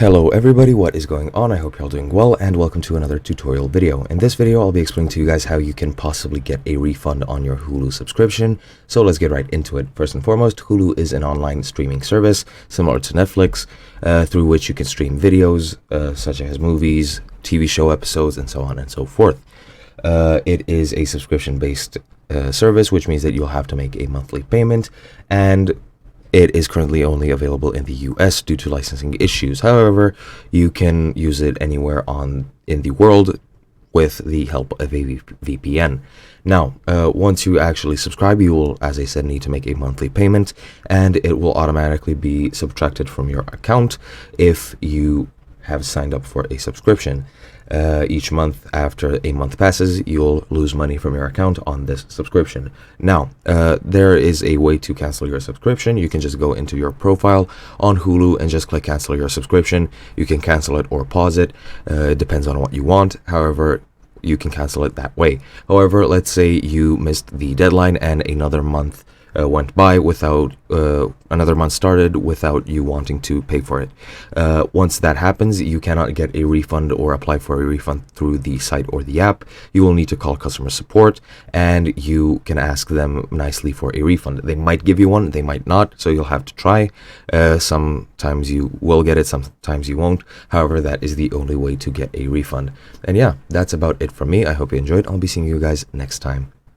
Hello everybody, what is going on? I hope you're all doing well, and welcome to another tutorial video. In this video, I'll be explaining to you guys how you can possibly get a refund on your Hulu subscription. So let's get right into it. First and foremost, Hulu is an online streaming service similar to Netflix, through which you can stream videos such as movies, TV show episodes, and so on and so forth. It is a subscription-based service, which means that you'll have to make a monthly payment, and it is currently only available in the US due to licensing issues. However, you can use it anywhere in the world with the help of a VPN. Now, once you actually subscribe, you will, as I said, need to make a monthly payment, and it will automatically be subtracted from your account if you have signed up for a subscription. Each month after a month passes, you'll lose money from your account on this subscription. Now, there is a way to cancel your subscription. You can just go into your profile on Hulu and just click cancel your subscription. You can cancel it or pause it. It depends on what you want. However, you can cancel it that way. However, let's say you missed the deadline and another month went by without another month started without you wanting to pay for it. Once that happens, you cannot get a refund or apply for a refund through the site or the app. You will need to call customer support, and you can ask them nicely for a refund. They might give you one, they might not, so you'll have to try. Sometimes you will get it, sometimes you won't. However, that is the only way to get a refund. And yeah, that's about it from me. I hope you enjoyed. I'll be seeing you guys next time.